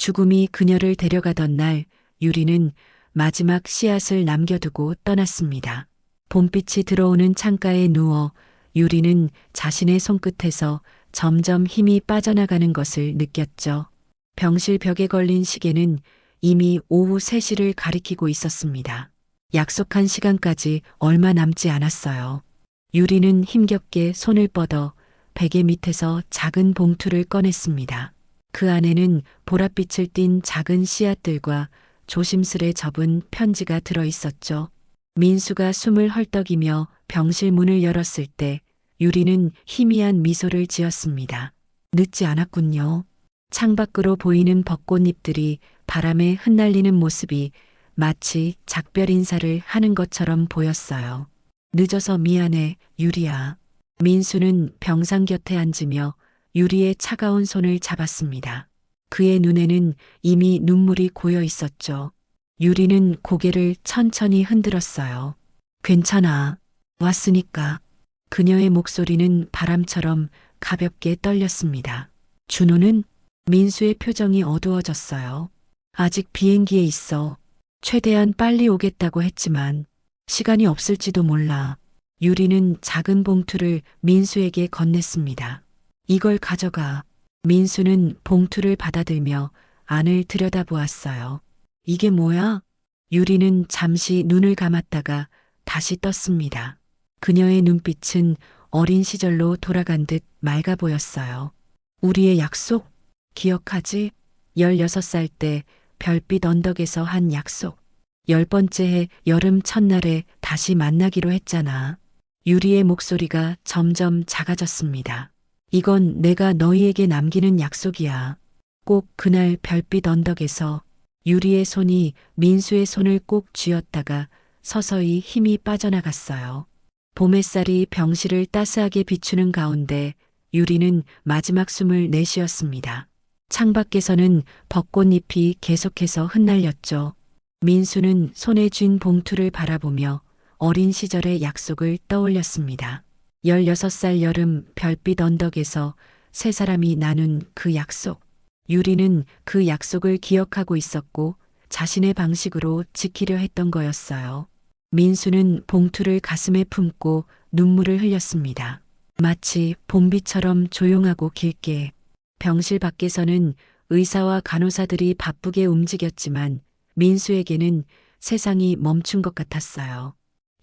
죽음이 그녀를 데려가던 날 유리는 마지막 씨앗을 남겨두고 떠났습니다. 봄빛이 들어오는 창가에 누워 유리는 자신의 손끝에서 점점 힘이 빠져나가는 것을 느꼈죠. 병실 벽에 걸린 시계는 이미 오후 3시를 가리키고 있었습니다. 약속한 시간까지 얼마 남지 않았어요. 유리는 힘겹게 손을 뻗어 베개 밑에서 작은 봉투를 꺼냈습니다. 그 안에는 보랏빛을 띤 작은 씨앗들과 조심스레 접은 편지가 들어 있었죠. 민수가 숨을 헐떡이며 병실 문을 열었을 때 유리는 희미한 미소를 지었습니다. 늦지 않았군요. 창밖으로 보이는 벚꽃잎들이 바람에 흩날리는 모습이 마치 작별 인사를 하는 것처럼 보였어요. 늦어서 미안해, 유리야. 민수는 병상 곁에 앉으며 유리의 차가운 손을 잡았습니다. 그의 눈에는 이미 눈물이 고여 있었죠. 유리는 고개를 천천히 흔들었어요. 괜찮아. 왔으니까. 그녀의 목소리는 바람처럼 가볍게 떨렸습니다. 준호는? 민수의 표정이 어두워졌어요. 아직 비행기에 있어. 최대한 빨리 오겠다고 했지만 시간이 없을지도 몰라. 유리는 작은 봉투를 민수에게 건넸습니다. 이걸 가져가. 민수는 봉투를 받아들며 안을 들여다보았어요. 이게 뭐야? 유리는 잠시 눈을 감았다가 다시 떴습니다. 그녀의 눈빛은 어린 시절로 돌아간 듯 맑아 보였어요. 우리의 약속? 기억하지? 16살 때 별빛 언덕에서 한 약속. 10번째 해 여름 첫날에 다시 만나기로 했잖아. 유리의 목소리가 점점 작아졌습니다. 이건 내가 너희에게 남기는 약속이야. 꼭 그날 별빛 언덕에서. 유리의 손이 민수의 손을 꼭 쥐었다가 서서히 힘이 빠져나갔어요. 봄 햇살이 병실을 따스하게 비추는 가운데 유리는 마지막 숨을 내쉬었습니다. 창밖에서는 벚꽃잎이 계속해서 흩날렸죠. 민수는 손에 쥔 봉투를 바라보며 어린 시절의 약속을 떠올렸습니다. 16살 여름 별빛 언덕에서 세 사람이 나눈 그 약속. 유리는 그 약속을 기억하고 있었고 자신의 방식으로 지키려 했던 거였어요. 민수는 봉투를 가슴에 품고 눈물을 흘렸습니다. 마치 봄비처럼 조용하고 길게. 병실 밖에서는 의사와 간호사들이 바쁘게 움직였지만 민수에게는 세상이 멈춘 것 같았어요.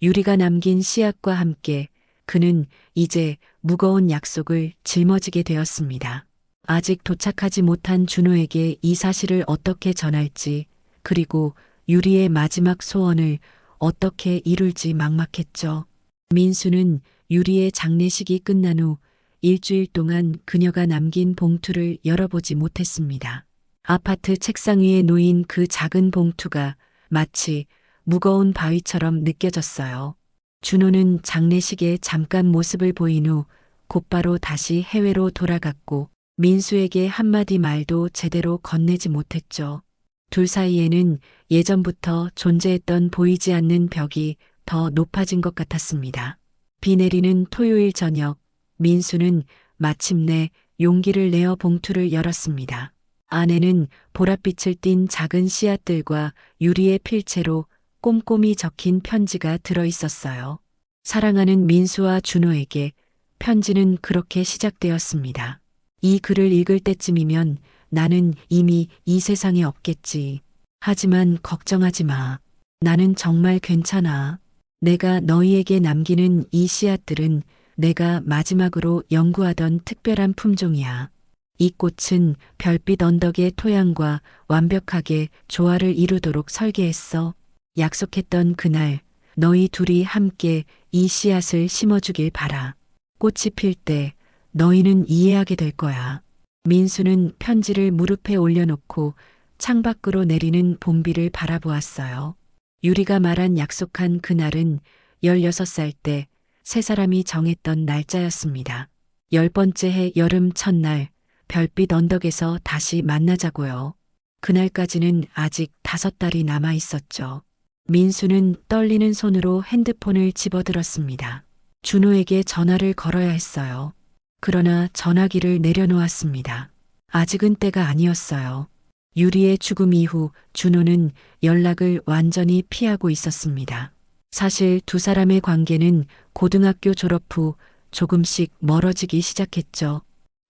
유리가 남긴 씨앗과 함께 그는 이제 무거운 약속을 짊어지게 되었습니다. 아직 도착하지 못한 준호에게 이 사실을 어떻게 전할지, 그리고 유리의 마지막 소원을 어떻게 이룰지 막막했죠. 민수는 유리의 장례식이 끝난 후 일주일 동안 그녀가 남긴 봉투를 열어보지 못했습니다. 아파트 책상 위에 놓인 그 작은 봉투가 마치 무거운 바위처럼 느껴졌어요. 준호는 장례식에 잠깐 모습을 보인 후 곧바로 다시 해외로 돌아갔고 민수에게 한마디 말도 제대로 건네지 못했죠. 둘 사이에는 예전부터 존재했던 보이지 않는 벽이 더 높아진 것 같았습니다. 비 내리는 토요일 저녁, 민수는 마침내 용기를 내어 봉투를 열었습니다. 안에는 보랏빛을 띤 작은 씨앗들과 유리의 필체로 꼼꼼히 적힌 편지가 들어 있었어요. 사랑하는 민수와 준호에게. 편지는 그렇게 시작되었습니다. 이 글을 읽을 때쯤이면 나는 이미 이 세상에 없겠지. 하지만 걱정하지 마. 나는 정말 괜찮아. 내가 너희에게 남기는 이 씨앗들은 내가 마지막으로 연구하던 특별한 품종이야. 이 꽃은 별빛 언덕의 토양과 완벽하게 조화를 이루도록 설계했어. 약속했던 그날 너희 둘이 함께 이 씨앗을 심어주길 바라. 꽃이 필 때 너희는 이해하게 될 거야. 민수는 편지를 무릎에 올려놓고 창밖으로 내리는 봄비를 바라보았어요. 유리가 말한 약속한 그날은 16살 때 세 사람이 정했던 날짜였습니다. 10번째 해 여름 첫날 별빛 언덕에서 다시 만나자고요. 그날까지는 아직 5달이 남아 있었죠. 민수는 떨리는 손으로 핸드폰을 집어들었습니다. 준호에게 전화를 걸어야 했어요. 그러나 전화기를 내려놓았습니다. 아직은 때가 아니었어요. 유리의 죽음 이후 준호는 연락을 완전히 피하고 있었습니다. 사실 두 사람의 관계는 고등학교 졸업 후 조금씩 멀어지기 시작했죠.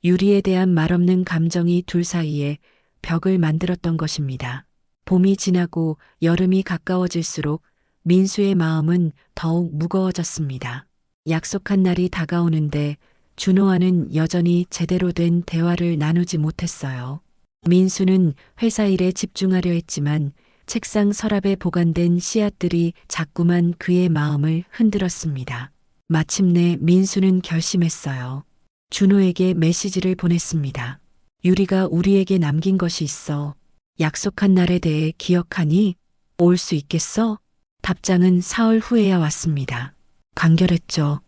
유리에 대한 말없는 감정이 둘 사이에 벽을 만들었던 것입니다. 봄이 지나고 여름이 가까워질수록 민수의 마음은 더욱 무거워졌습니다. 약속한 날이 다가오는데 준호와는 여전히 제대로 된 대화를 나누지 못했어요. 민수는 회사 일에 집중하려 했지만 책상 서랍에 보관된 씨앗들이 자꾸만 그의 마음을 흔들었습니다. 마침내 민수는 결심했어요. 준호에게 메시지를 보냈습니다. 유리가 우리에게 남긴 것이 있어. 약속한 날에 대해 기억하니? 올 수 있겠어? 답장은 사흘 후에야 왔습니다. 간결했죠.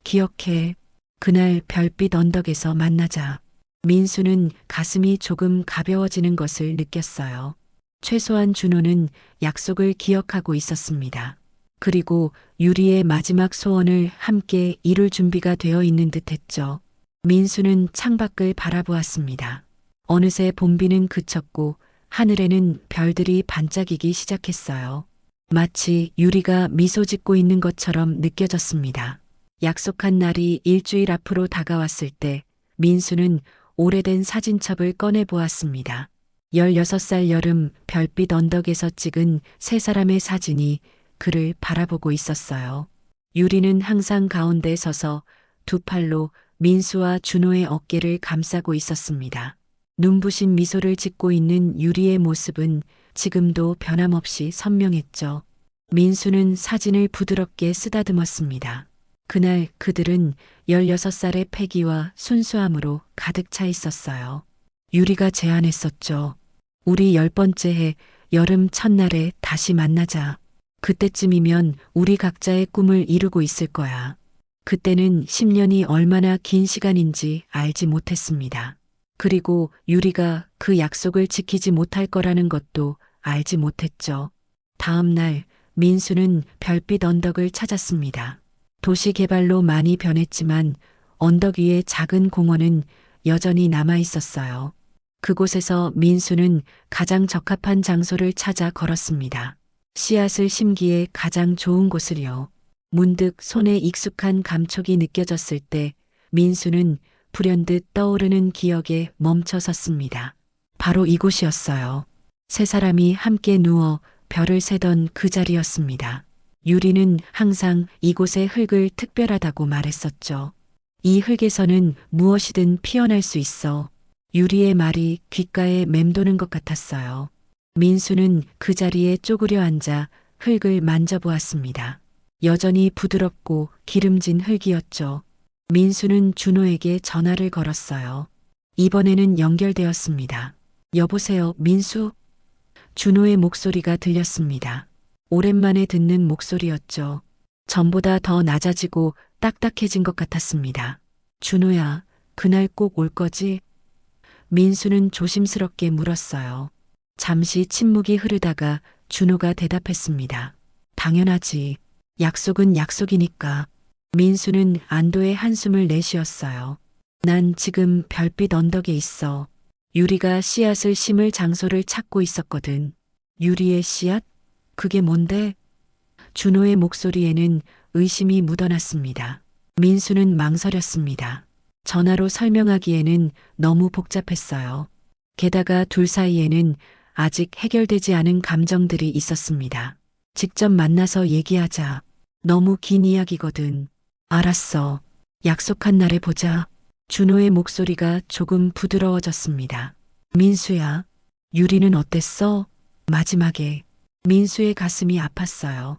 기억해. 그날 별빛 언덕에서 만나자. 민수는 가슴이 조금 가벼워지는 것을 느꼈어요. 최소한 준호는 약속을 기억하고 있었습니다. 그리고 유리의 마지막 소원을 함께 이룰 준비가 되어 있는 듯 했죠. 민수는 창밖을 바라보았습니다. 어느새 봄비는 그쳤고 하늘에는 별들이 반짝이기 시작했어요. 마치 유리가 미소 짓고 있는 것처럼 느껴졌습니다. 약속한 날이 일주일 앞으로 다가왔을 때 민수는 오래된 사진첩을 꺼내 보았습니다. 16살 여름 별빛 언덕에서 찍은 세 사람의 사진이 그를 바라보고 있었어요. 유리는 항상 가운데 서서 두 팔로 민수와 준호의 어깨를 감싸고 있었습니다. 눈부신 미소를 짓고 있는 유리의 모습은 지금도 변함없이 선명했죠. 민수는 사진을 부드럽게 쓰다듬었습니다. 그날 그들은 16살의 패기와 순수함으로 가득 차 있었어요. 유리가 제안했었죠. 우리 10번째 해 여름 첫날에 다시 만나자. 그때쯤이면 우리 각자의 꿈을 이루고 있을 거야. 그때는 10년이 얼마나 긴 시간인지 알지 못했습니다. 그리고 유리가 그 약속을 지키지 못할 거라는 것도 알지 못했죠. 다음 날 민수는 별빛 언덕을 찾았습니다. 도시 개발로 많이 변했지만 언덕 위의 작은 공원은 여전히 남아 있었어요. 그곳에서 민수는 가장 적합한 장소를 찾아 걸었습니다. 씨앗을 심기에 가장 좋은 곳을요. 문득 손에 익숙한 감촉이 느껴졌을 때 민수는 불현듯 떠오르는 기억에 멈춰 섰습니다. 바로 이곳이었어요. 세 사람이 함께 누워 별을 세던 그 자리였습니다. 유리는 항상 이곳의 흙을 특별하다고 말했었죠. 이 흙에서는 무엇이든 피어날 수 있어. 유리의 말이 귓가에 맴도는 것 같았어요. 민수는 그 자리에 쪼그려 앉아 흙을 만져보았습니다. 여전히 부드럽고 기름진 흙이었죠. 민수는 준호에게 전화를 걸었어요. 이번에는 연결되었습니다. 여보세요, 민수? 준호의 목소리가 들렸습니다. 오랜만에 듣는 목소리였죠. 전보다 더 낮아지고 딱딱해진 것 같았습니다. 준호야, 그날 꼭 올 거지? 민수는 조심스럽게 물었어요. 잠시 침묵이 흐르다가 준호가 대답했습니다. 당연하지. 약속은 약속이니까. 민수는 안도의 한숨을 내쉬었어요. 난 지금 별빛 언덕에 있어. 유리가 씨앗을 심을 장소를 찾고 있었거든. 유리의 씨앗? 그게 뭔데? 준호의 목소리에는 의심이 묻어났습니다. 민수는 망설였습니다. 전화로 설명하기에는 너무 복잡했어요. 게다가 둘 사이에는 아직 해결되지 않은 감정들이 있었습니다. 직접 만나서 얘기하자. 너무 긴 이야기거든. 알았어. 약속한 날에 보자. 준호의 목소리가 조금 부드러워졌습니다. 민수야, 유리는 어땠어? 마지막에 민수의 가슴이 아팠어요.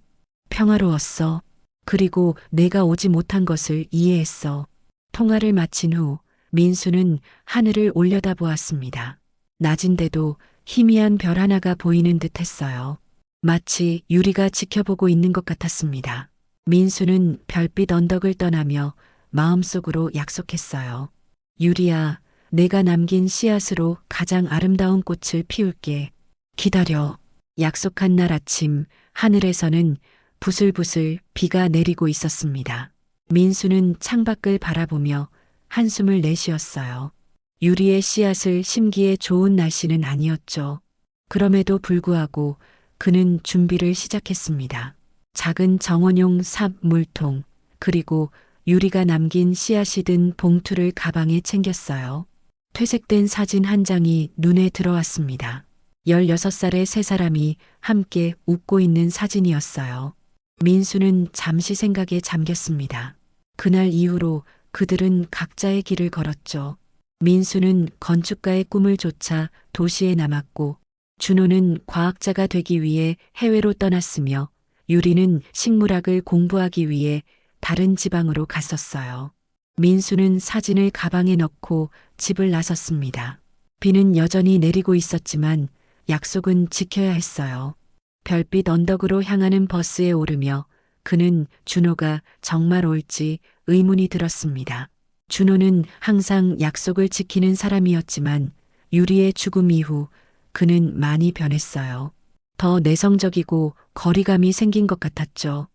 평화로웠어. 그리고 내가 오지 못한 것을 이해했어. 통화를 마친 후 민수는 하늘을 올려다보았습니다. 낮인데도 희미한 별 하나가 보이는 듯 했어요. 마치 유리가 지켜보고 있는 것 같았습니다. 민수는 별빛 언덕을 떠나며 마음속으로 약속했어요. 유리야, 내가 남긴 씨앗으로 가장 아름다운 꽃을 피울게. 기다려. 약속한 날 아침 하늘에서는 부슬부슬 비가 내리고 있었습니다. 민수는 창밖을 바라보며 한숨을 내쉬었어요. 유리의 씨앗을 심기에 좋은 날씨는 아니었죠. 그럼에도 불구하고 그는 준비를 시작했습니다. 작은 정원용 삽 물통, 그리고 유리가 남긴 씨앗이 든 봉투를 가방에 챙겼어요. 퇴색된 사진 한 장이 눈에 들어왔습니다. 16살의 세 사람이 함께 웃고 있는 사진이었어요. 민수는 잠시 생각에 잠겼습니다. 그날 이후로 그들은 각자의 길을 걸었죠. 민수는 건축가의 꿈을 쫓아 도시에 남았고, 준호는 과학자가 되기 위해 해외로 떠났으며, 유리는 식물학을 공부하기 위해 다른 지방으로 갔었어요. 민수는 사진을 가방에 넣고 집을 나섰습니다. 비는 여전히 내리고 있었지만 약속은 지켜야 했어요. 별빛 언덕으로 향하는 버스에 오르며 그는 준호가 정말 올지 의문이 들었습니다. 준호는 항상 약속을 지키는 사람이었지만 유리의 죽음 이후 그는 많이 변했어요. 더 내성적이고 거리감이 생긴 것 같았죠.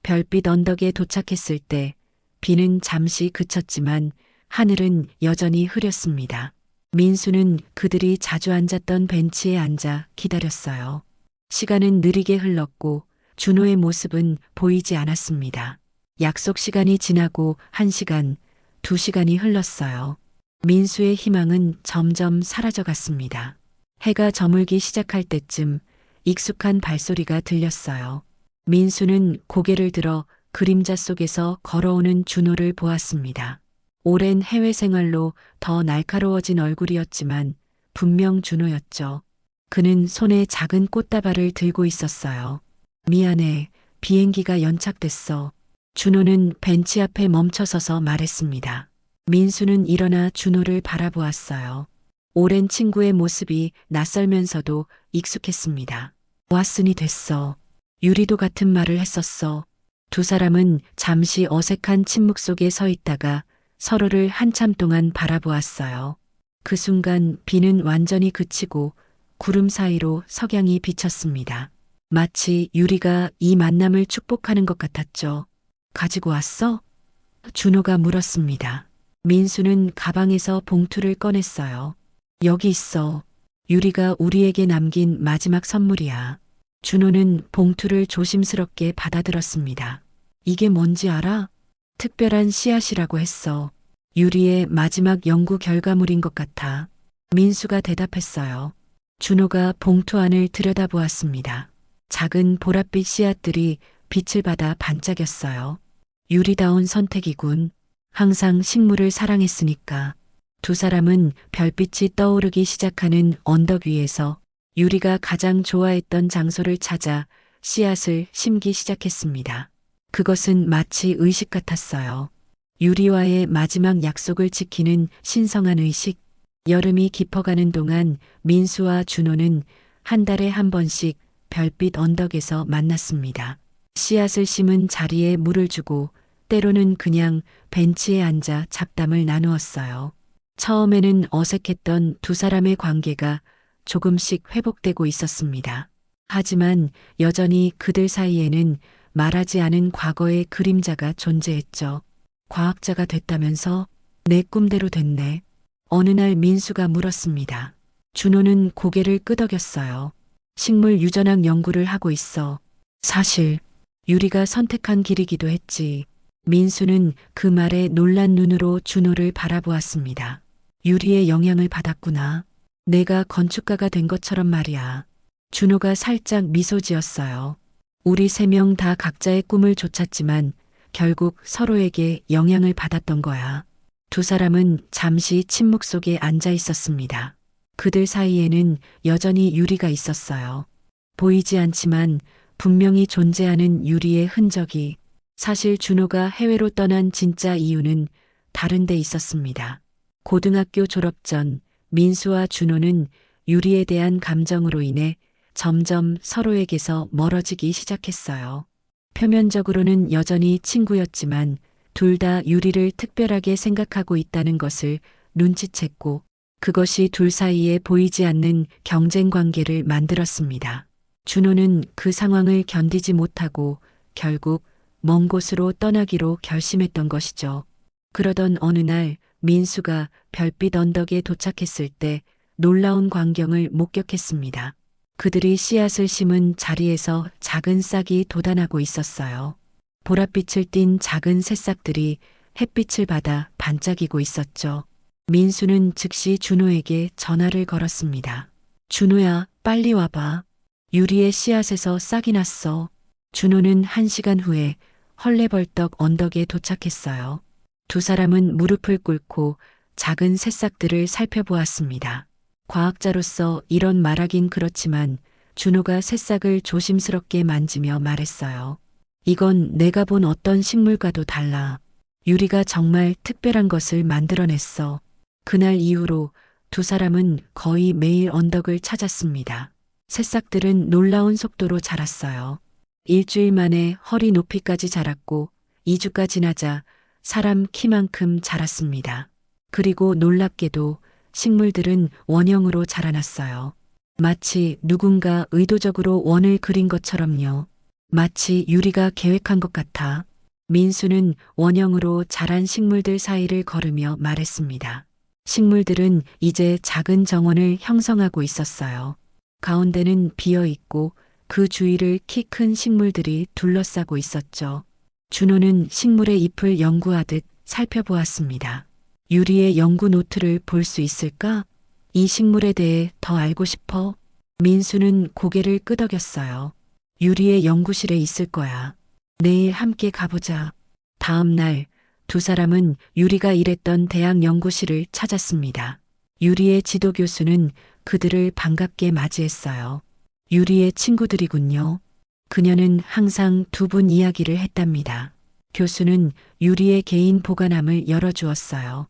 별빛 언덕에 도착했을 때 비는 잠시 그쳤지만 하늘은 여전히 흐렸습니다. 민수는 그들이 자주 앉았던 벤치에 앉아 기다렸어요. 시간은 느리게 흘렀고 준호의 모습은 보이지 않았습니다. 약속 시간이 지나고 1시간, 2시간이 흘렀어요. 민수의 희망은 점점 사라져갔습니다. 해가 저물기 시작할 때쯤 익숙한 발소리가 들렸어요. 민수는 고개를 들어 그림자 속에서 걸어오는 준호를 보았습니다. 오랜 해외 생활로 더 날카로워진 얼굴이었지만 분명 준호였죠. 그는 손에 작은 꽃다발을 들고 있었어요. 미안해, 비행기가 연착됐어. 준호는 벤치 앞에 멈춰서서 말했습니다. 민수는 일어나 준호를 바라보았어요. 오랜 친구의 모습이 낯설면서도 익숙했습니다. 왔으니 됐어. 유리도 같은 말을 했었어. 두 사람은 잠시 어색한 침묵 속에 서 있다가 서로를 한참 동안 바라보았어요. 그 순간 비는 완전히 그치고 구름 사이로 석양이 비쳤습니다. 마치 유리가 이 만남을 축복하는 것 같았죠. 가지고 왔어? 준호가 물었습니다. 민수는 가방에서 봉투를 꺼냈어요. 여기 있어. 유리가 우리에게 남긴 마지막 선물이야. 준호는 봉투를 조심스럽게 받아들었습니다. 이게 뭔지 알아? 특별한 씨앗이라고 했어. 유리의 마지막 연구 결과물인 것 같아. 민수가 대답했어요. 준호가 봉투 안을 들여다보았습니다. 작은 보랏빛 씨앗들이 빛을 받아 반짝였어요. 유리다운 선택이군. 항상 식물을 사랑했으니까. 두 사람은 별빛이 떠오르기 시작하는 언덕 위에서 유리가 가장 좋아했던 장소를 찾아 씨앗을 심기 시작했습니다. 그것은 마치 의식 같았어요. 유리와의 마지막 약속을 지키는 신성한 의식. 여름이 깊어가는 동안 민수와 준호는 한 달에 한 번씩 별빛 언덕에서 만났습니다. 씨앗을 심은 자리에 물을 주고 때로는 그냥 벤치에 앉아 잡담을 나누었어요. 처음에는 어색했던 두 사람의 관계가 조금씩 회복되고 있었습니다. 하지만 여전히 그들 사이에는 말하지 않은 과거의 그림자가 존재했죠. 과학자가 됐다면서? 내 꿈대로 됐네. 어느 날 민수가 물었습니다. 준호는 고개를 끄덕였어요. 식물 유전학 연구를 하고 있어. 사실 유리가 선택한 길이기도 했지. 민수는 그 말에 놀란 눈으로 준호를 바라보았습니다. 유리의 영향을 받았구나. 내가 건축가가 된 것처럼 말이야. 준호가 살짝 미소 지었어요. 우리 세 명 다 각자의 꿈을 쫓았지만 결국 서로에게 영향을 받았던 거야. 두 사람은 잠시 침묵 속에 앉아 있었습니다. 그들 사이에는 여전히 유리가 있었어요. 보이지 않지만 분명히 존재하는 유리의 흔적이. 사실 준호가 해외로 떠난 진짜 이유는 다른 데 있었습니다. 고등학교 졸업 전 민수와 준호는 유리에 대한 감정으로 인해 점점 서로에게서 멀어지기 시작했어요. 표면적으로는 여전히 친구였지만 둘 다 유리를 특별하게 생각하고 있다는 것을 눈치챘고 그것이 둘 사이에 보이지 않는 경쟁 관계를 만들었습니다. 준호는 그 상황을 견디지 못하고 결국 먼 곳으로 떠나기로 결심했던 것이죠. 그러던 어느 날 민수가 별빛 언덕에 도착했을 때 놀라운 광경을 목격했습니다. 그들이 씨앗을 심은 자리에서 작은 싹이 돋아나고 있었어요. 보랏빛을 띤 작은 새싹들이 햇빛을 받아 반짝이고 있었죠. 민수는 즉시 준호에게 전화를 걸었습니다. 준호야, 빨리 와봐. 유리의 씨앗에서 싹이 났어. 준호는 1시간 후에 헐레벌떡 언덕에 도착했어요. 두 사람은 무릎을 꿇고 작은 새싹들을 살펴보았습니다. 과학자로서 이런 말하긴 그렇지만 준호가 새싹을 조심스럽게 만지며 말했어요. 이건 내가 본 어떤 식물과도 달라. 유리가 정말 특별한 것을 만들어냈어. 그날 이후로 두 사람은 거의 매일 언덕을 찾았습니다. 새싹들은 놀라운 속도로 자랐어요. 일주일 만에 허리 높이까지 자랐고 2주가 지나자 사람 키만큼 자랐습니다. 그리고 놀랍게도 식물들은 원형으로 자라났어요. 마치 누군가 의도적으로 원을 그린 것처럼요. 마치 유리가 계획한 것 같아. 민수는 원형으로 자란 식물들 사이를 걸으며 말했습니다. 식물들은 이제 작은 정원을 형성하고 있었어요. 가운데는 비어 있고 그 주위를 키 큰 식물들이 둘러싸고 있었죠. 준호는 식물의 잎을 연구하듯 살펴보았습니다. 유리의 연구 노트를 볼 수 있을까? 이 식물에 대해 더 알고 싶어? 민수는 고개를 끄덕였어요. 유리의 연구실에 있을 거야. 내일 함께 가보자. 다음 날 두 사람은 유리가 일했던 대학 연구실을 찾았습니다. 유리의 지도 교수는 그들을 반갑게 맞이했어요. 유리의 친구들이군요. 그녀는 항상 두 분 이야기를 했답니다. 교수는 유리의 개인 보관함을 열어주었어요.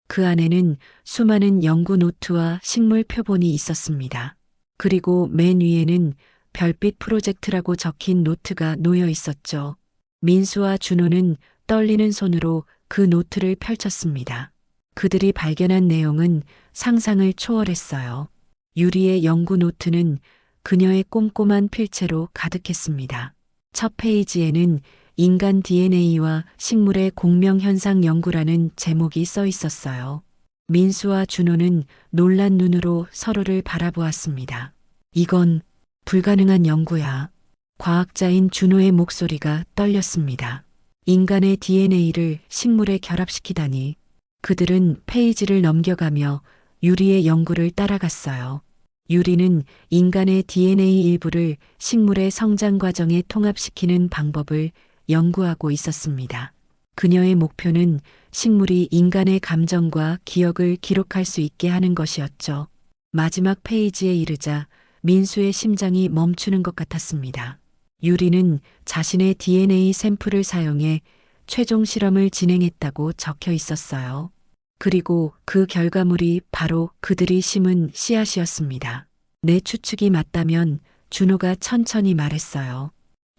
그 안에는 수많은 연구 노트와 식물 표본이 있었습니다. 그리고 맨 위에는 별빛 프로젝트라고 적힌 노트가 놓여 있었죠. 민수와 준호는 떨리는 손으로 그 노트를 펼쳤습니다. 그들이 발견한 내용은 상상을 초월했어요. 유리의 연구 노트는 그녀의 꼼꼼한 필체로 가득했습니다. 첫 페이지에는 인간 DNA와 식물의 공명현상 연구라는 제목이 써 있었어요. 민수와 준호는 놀란 눈으로 서로를 바라보았습니다. 이건 불가능한 연구야. 과학자인 준호의 목소리가 떨렸습니다. 인간의 DNA를 식물에 결합시키다니. 그들은 페이지를 넘겨가며 유리의 연구를 따라갔어요. 유리는 인간의 DNA 일부를 식물의 성장 과정에 통합시키는 방법을 연구하고 있었습니다. 그녀의 목표는 식물이 인간의 감정과 기억을 기록할 수 있게 하는 것이었죠. 마지막 페이지에 이르자 민수의 심장이 멈추는 것 같았습니다. 유리는 자신의 DNA 샘플을 사용해 최종 실험을 진행했다고 적혀 있었어요. 그리고 그 결과물이 바로 그들이 심은 씨앗이었습니다. 내 추측이 맞다면 준호가 천천히 말했어요.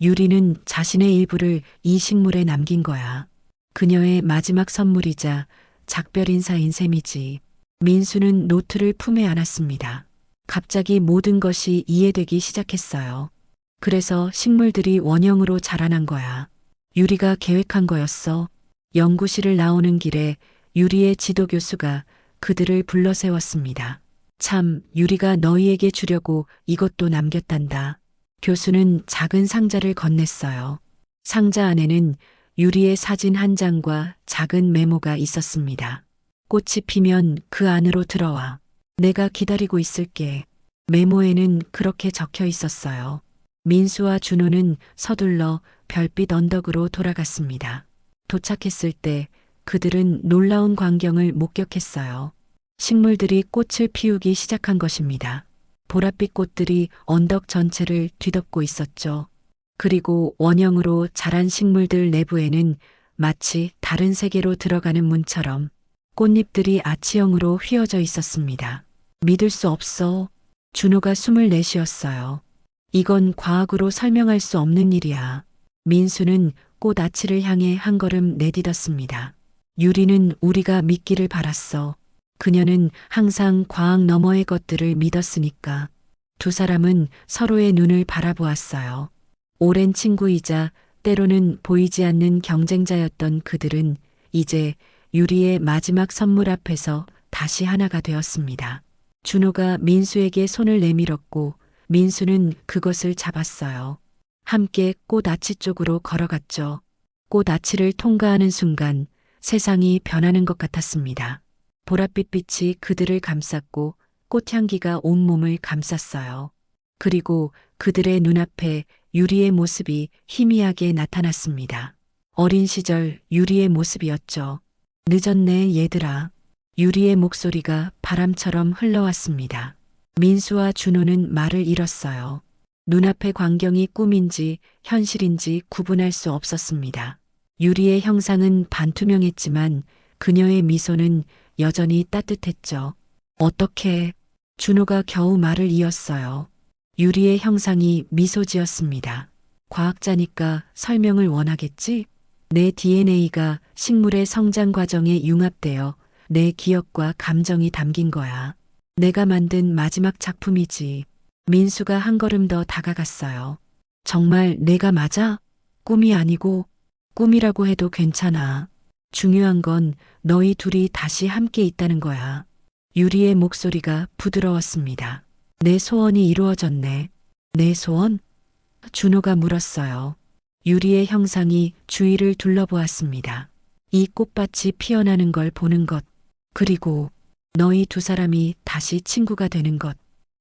유리는 자신의 일부를 이 식물에 남긴 거야. 그녀의 마지막 선물이자 작별 인사인 셈이지. 민수는 노트를 품에 안았습니다. 갑자기 모든 것이 이해되기 시작했어요. 그래서 식물들이 원형으로 자라난 거야. 유리가 계획한 거였어. 연구실을 나오는 길에 유리의 지도 교수가 그들을 불러 세웠습니다. 참, 유리가 너희에게 주려고 이것도 남겼단다. 교수는 작은 상자를 건넸어요. 상자 안에는 유리의 사진 한 장과 작은 메모가 있었습니다. 꽃이 피면 그 안으로 들어와. 내가 기다리고 있을게. 메모에는 그렇게 적혀 있었어요. 민수와 준호는 서둘러 별빛 언덕으로 돌아갔습니다. 도착했을 때 그들은 놀라운 광경을 목격했어요. 식물들이 꽃을 피우기 시작한 것입니다. 보랏빛 꽃들이 언덕 전체를 뒤덮고 있었죠. 그리고 원형으로 자란 식물들 내부에는 마치 다른 세계로 들어가는 문처럼 꽃잎들이 아치형으로 휘어져 있었습니다. 믿을 수 없어. 준호가 숨을 내쉬었어요. 이건 과학으로 설명할 수 없는 일이야. 민수는 꽃 아치를 향해 한 걸음 내딛었습니다. 유리는 우리가 믿기를 바랐어. 그녀는 항상 과학 너머의 것들을 믿었으니까. 두 사람은 서로의 눈을 바라보았어요. 오랜 친구이자 때로는 보이지 않는 경쟁자였던 그들은 이제 유리의 마지막 선물 앞에서 다시 하나가 되었습니다. 준호가 민수에게 손을 내밀었고 민수는 그것을 잡았어요. 함께 꽃 아치 쪽으로 걸어갔죠. 꽃 아치를 통과하는 순간 세상이 변하는 것 같았습니다. 보랏빛 빛이 그들을 감쌌고 꽃향기가 온몸을 감쌌어요. 그리고 그들의 눈앞에 유리의 모습이 희미하게 나타났습니다. 어린 시절 유리의 모습이었죠. 늦었네, 얘들아. 유리의 목소리가 바람처럼 흘러왔습니다. 민수와 준호는 말을 잃었어요. 눈앞의 광경이 꿈인지 현실인지 구분할 수 없었습니다. 유리의 형상은 반투명했지만 그녀의 미소는 여전히 따뜻했죠. 어떻게? 준호가 겨우 말을 이었어요. 유리의 형상이 미소 지었습니다. 과학자니까 설명을 원하겠지? 내 DNA가 식물의 성장 과정에 융합되어 내 기억과 감정이 담긴 거야. 내가 만든 마지막 작품이지. 민수가 한 걸음 더 다가갔어요. 정말 내가 맞아? 꿈이 아니고 꿈이라고 해도 괜찮아. 중요한 건 너희 둘이 다시 함께 있다는 거야. 유리의 목소리가 부드러웠습니다. 내 소원이 이루어졌네. 내 소원? 준호가 물었어요. 유리의 형상이 주위를 둘러보았습니다. 이 꽃밭이 피어나는 걸 보는 것, 그리고 너희 두 사람이 다시 친구가 되는 것.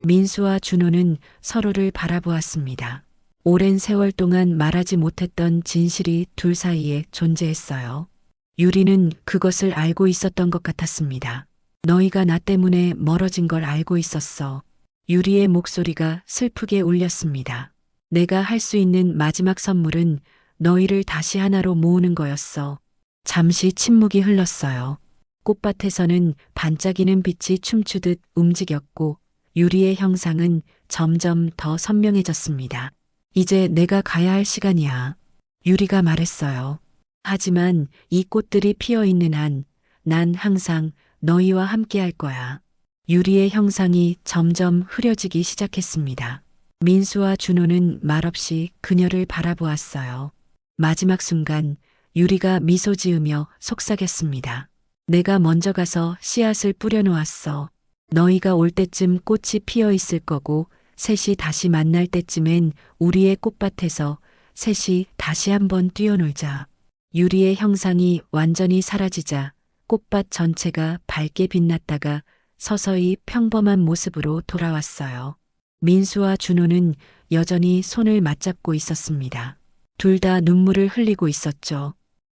민수와 준호는 서로를 바라보았습니다. 오랜 세월 동안 말하지 못했던 진실이 둘 사이에 존재했어요. 유리는 그것을 알고 있었던 것 같았습니다. 너희가 나 때문에 멀어진 걸 알고 있었어. 유리의 목소리가 슬프게 울렸습니다. 내가 할 수 있는 마지막 선물은 너희를 다시 하나로 모으는 거였어. 잠시 침묵이 흘렀어요. 꽃밭에서는 반짝이는 빛이 춤추듯 움직였고 유리의 형상은 점점 더 선명해졌습니다. 이제 내가 가야 할 시간이야. 유리가 말했어요. 하지만 이 꽃들이 피어 있는 한 난 항상 너희와 함께 할 거야. 유리의 형상이 점점 흐려지기 시작했습니다. 민수와 준호는 말없이 그녀를 바라보았어요. 마지막 순간 유리가 미소 지으며 속삭였습니다. 내가 먼저 가서 씨앗을 뿌려놓았어. 너희가 올 때쯤 꽃이 피어 있을 거고 셋이 다시 만날 때쯤엔 우리의 꽃밭에서 셋이 다시 한번 뛰어놀자. 유리의 형상이 완전히 사라지자 꽃밭 전체가 밝게 빛났다가 서서히 평범한 모습으로 돌아왔어요. 민수와 준호는 여전히 손을 맞잡고 있었습니다. 둘 다 눈물을 흘리고 있었죠.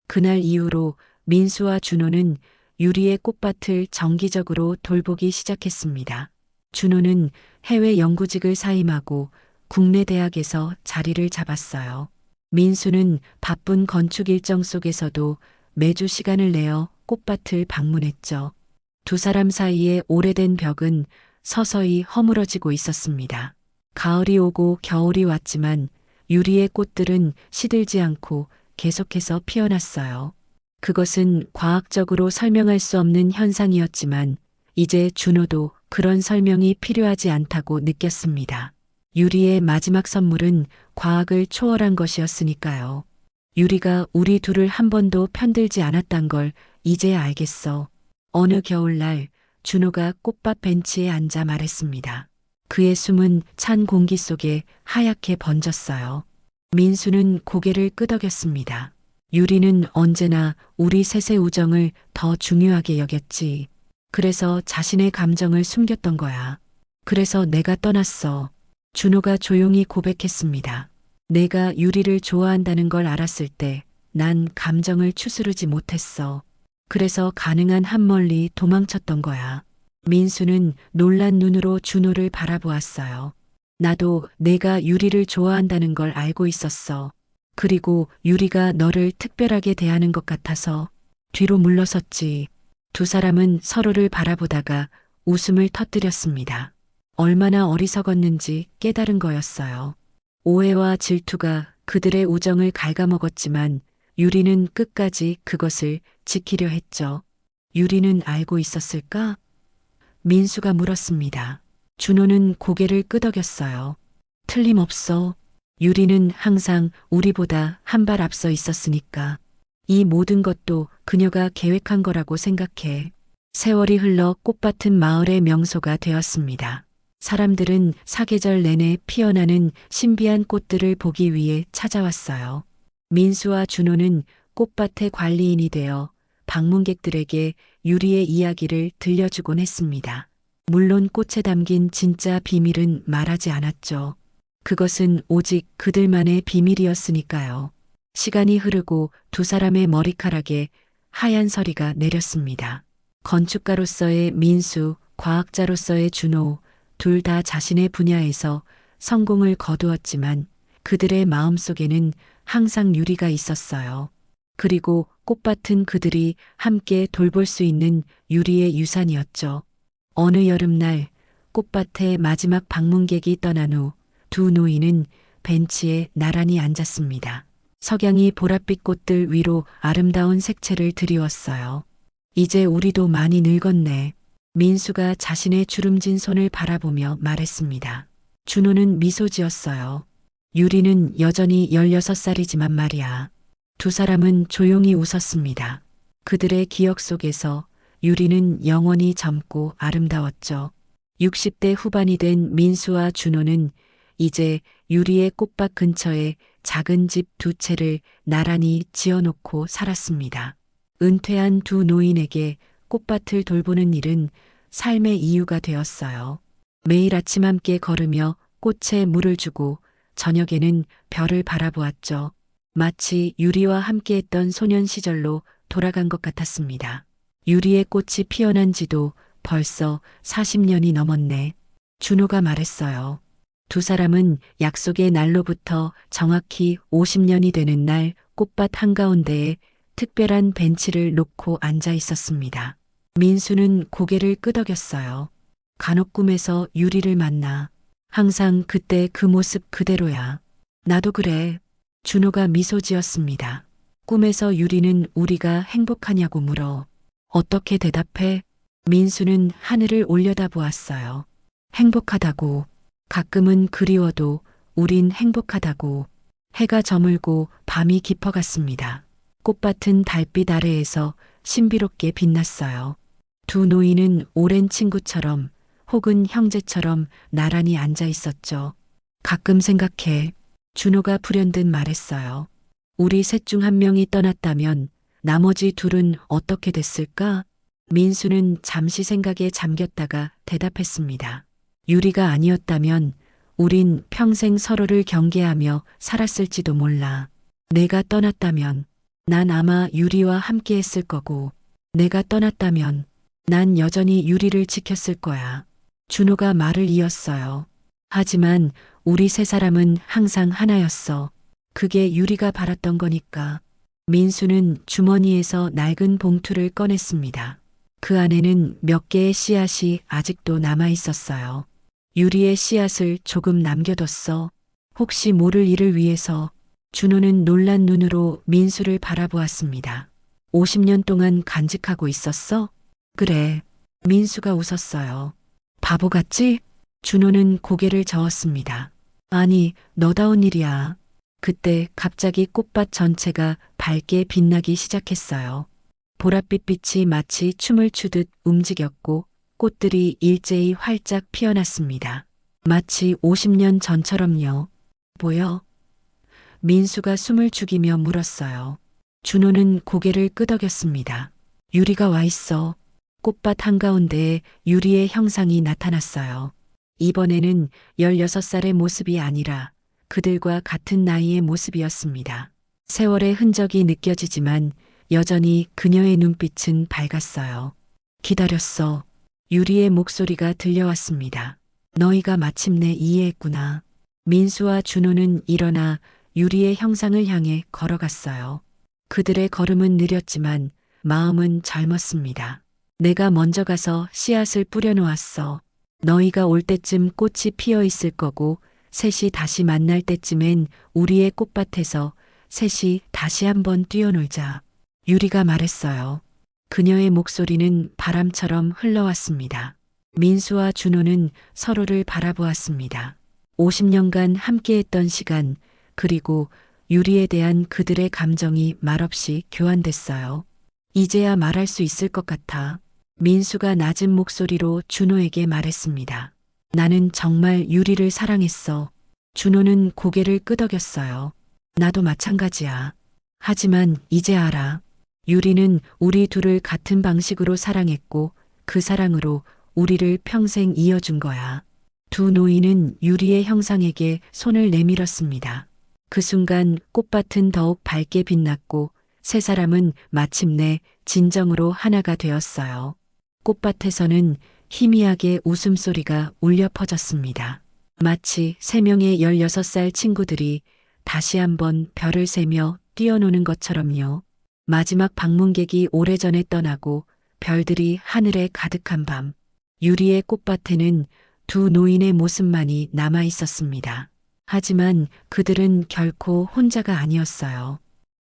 그날 이후로 민수와 준호는 유리의 꽃밭을 정기적으로 돌보기 시작했습니다. 준호는 해외 연구직을 사임하고 국내 대학에서 자리를 잡았어요. 민수는 바쁜 건축 일정 속에서도 매주 시간을 내어 꽃밭을 방문했죠. 두 사람 사이의 오래된 벽은 서서히 허물어지고 있었습니다. 가을이 오고 겨울이 왔지만 유리의 꽃들은 시들지 않고 계속해서 피어났어요. 그것은 과학적으로 설명할 수 없는 현상이었지만 이제 준호도 그런 설명이 필요하지 않다고 느꼈습니다. 유리의 마지막 선물은 과학을 초월한 것이었으니까요. 유리가 우리 둘을 한 번도 편들지 않았단 걸 이제야 알겠어. 어느 겨울날 준호가 꽃밭 벤치에 앉아 말했습니다. 그의 숨은 찬 공기 속에 하얗게 번졌어요. 민수는 고개를 끄덕였습니다. 유리는 언제나 우리 셋의 우정을 더 중요하게 여겼지. 그래서 자신의 감정을 숨겼던 거야. 그래서 내가 떠났어. 준호가 조용히 고백했습니다. 내가 유리를 좋아한다는 걸 알았을 때 난 감정을 추스르지 못했어. 그래서 가능한 한 멀리 도망쳤던 거야. 민수는 놀란 눈으로 준호를 바라보았어요. 나도 내가 유리를 좋아한다는 걸 알고 있었어. 그리고 유리가 너를 특별하게 대하는 것 같아서 뒤로 물러섰지. 두 사람은 서로를 바라보다가 웃음을 터뜨렸습니다. 얼마나 어리석었는지 깨달은 거였어요. 오해와 질투가 그들의 우정을 갉아먹었지만 유리는 끝까지 그것을 지키려 했죠. 유리는 알고 있었을까? 민수가 물었습니다. 준호는 고개를 끄덕였어요. 틀림없어. 유리는 항상 우리보다 한 발 앞서 있었으니까. 이 모든 것도 그녀가 계획한 거라고 생각해. 세월이 흘러 꽃밭은 마을의 명소가 되었습니다. 사람들은 사계절 내내 피어나는 신비한 꽃들을 보기 위해 찾아왔어요. 민수와 준호는 꽃밭의 관리인이 되어 방문객들에게 유리의 이야기를 들려주곤 했습니다. 물론 꽃에 담긴 진짜 비밀은 말하지 않았죠. 그것은 오직 그들만의 비밀이었으니까요. 시간이 흐르고 두 사람의 머리카락에 하얀 서리가 내렸습니다. 건축가로서의 민수, 과학자로서의 준호, 둘 다 자신의 분야에서 성공을 거두었지만 그들의 마음속에는 항상 유리가 있었어요. 그리고 꽃밭은 그들이 함께 돌볼 수 있는 유리의 유산이었죠. 어느 여름날 꽃밭의 마지막 방문객이 떠난 후 두 노인은 벤치에 나란히 앉았습니다. 석양이 보랏빛 꽃들 위로 아름다운 색채를 드리웠어요. 이제 우리도 많이 늙었네. 민수가 자신의 주름진 손을 바라보며 말했습니다. 준호는 미소 지었어요. 유리는 여전히 16살이지만 말이야. 두 사람은 조용히 웃었습니다. 그들의 기억 속에서 유리는 영원히 젊고 아름다웠죠. 60대 후반이 된 민수와 준호는 이제 유리의 꽃밭 근처에 작은 집 두 채를 나란히 지어놓고 살았습니다. 은퇴한 두 노인에게 꽃밭을 돌보는 일은 삶의 이유가 되었어요. 매일 아침 함께 걸으며 꽃에 물을 주고 저녁에는 별을 바라보았죠. 마치 유리와 함께했던 소년 시절로 돌아간 것 같았습니다. 유리의 꽃이 피어난 지도 벌써 40년이 넘었네. 준호가 말했어요. 두 사람은 약속의 날로부터 정확히 50년이 되는 날 꽃밭 한가운데에 특별한 벤치를 놓고 앉아 있었습니다. 민수는 고개를 끄덕였어요. 간혹 꿈에서 유리를 만나. 항상 그때 그 모습 그대로야. 나도 그래. 준호가 미소 지었습니다. 꿈에서 유리는 우리가 행복하냐고 물어. 어떻게 대답해? 민수는 하늘을 올려다보았어요. 행복하다고. 가끔은 그리워도 우린 행복하다고. 해가 저물고 밤이 깊어갔습니다. 꽃밭은 달빛 아래에서 신비롭게 빛났어요. 두 노인은 오랜 친구처럼 혹은 형제처럼 나란히 앉아 있었죠. 가끔 생각해. 준호가 불현듯 말했어요. 우리 셋 중 한 명이 떠났다면 나머지 둘은 어떻게 됐을까? 민수는 잠시 생각에 잠겼다가 대답했습니다. 유리가 아니었다면 우린 평생 서로를 경계하며 살았을지도 몰라. 내가 떠났다면 난 아마 유리와 함께 했을 거고, 내가 떠났다면 난 여전히 유리를 지켰을 거야. 준호가 말을 이었어요. 하지만 우리 세 사람은 항상 하나였어. 그게 유리가 바랐던 거니까. 민수는 주머니에서 낡은 봉투를 꺼냈습니다. 그 안에는 몇 개의 씨앗이 아직도 남아 있었어요. 유리의 씨앗을 조금 남겨뒀어. 혹시 모를 일을 위해서. 준호는 놀란 눈으로 민수를 바라보았습니다. 50년 동안 간직하고 있었어? 그래. 민수가 웃었어요. 바보 같지? 준호는 고개를 저었습니다. 아니, 너다운 일이야. 그때 갑자기 꽃밭 전체가 밝게 빛나기 시작했어요. 보랏빛 빛이 마치 춤을 추듯 움직였고 꽃들이 일제히 활짝 피어났습니다. 마치 50년 전처럼요. 보여? 민수가 숨을 죽이며 물었어요. 준호는 고개를 끄덕였습니다. 유리가 와 있어. 꽃밭 한가운데에 유리의 형상이 나타났어요. 이번에는 16살의 모습이 아니라 그들과 같은 나이의 모습이었습니다. 세월의 흔적이 느껴지지만 여전히 그녀의 눈빛은 밝았어요. 기다렸어. 유리의 목소리가 들려왔습니다. 너희가 마침내 이해했구나. 민수와 준호는 일어나 유리의 형상을 향해 걸어갔어요. 그들의 걸음은 느렸지만 마음은 젊었습니다. 내가 먼저 가서 씨앗을 뿌려놓았어. 너희가 올 때쯤 꽃이 피어 있을 거고 셋이 다시 만날 때쯤엔 우리의 꽃밭에서 셋이 다시 한번 뛰어놀자. 유리가 말했어요. 그녀의 목소리는 바람처럼 흘러왔습니다. 민수와 준호는 서로를 바라보았습니다. 50년간 함께했던 시간, 그리고 유리에 대한 그들의 감정이 말없이 교환됐어요. 이제야 말할 수 있을 것 같아. 민수가 낮은 목소리로 준호에게 말했습니다. 나는 정말 유리를 사랑했어. 준호는 고개를 끄덕였어요. 나도 마찬가지야. 하지만 이제 알아. 유리는 우리 둘을 같은 방식으로 사랑했고 그 사랑으로 우리를 평생 이어준 거야. 두 노인은 유리의 형상에게 손을 내밀었습니다. 그 순간 꽃밭은 더욱 밝게 빛났고 세 사람은 마침내 진정으로 하나가 되었어요. 꽃밭에서는 희미하게 웃음소리가 울려 퍼졌습니다. 마치 세 명의 16살 친구들이 다시 한번 별을 세며 뛰어노는 것처럼요. 마지막 방문객이 오래전에 떠나고 별들이 하늘에 가득한 밤, 유리의 꽃밭에는 두 노인의 모습만이 남아 있었습니다. 하지만 그들은 결코 혼자가 아니었어요.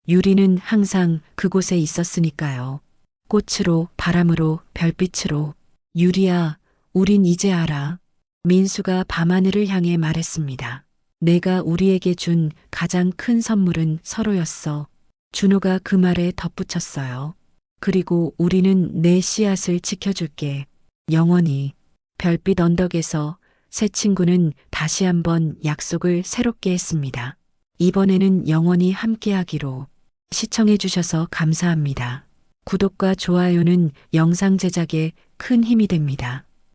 유리는 항상 그곳에 있었으니까요. 꽃으로, 바람으로, 별빛으로. 유리야, 우린 이제 알아. 민수가 밤하늘을 향해 말했습니다. 내가 우리에게 준 가장 큰 선물은 서로였어. 준호가 그 말에 덧붙였어요. 그리고 우리는 내 씨앗을 지켜줄게. 영원히. 별빛 언덕에서 세 친구는 다시 한번 약속을 새롭게 했습니다. 이번에는 영원히 함께하기로. 시청해주셔서 감사합니다. 구독과 좋아요는 영상 제작에 큰 힘이 됩니다.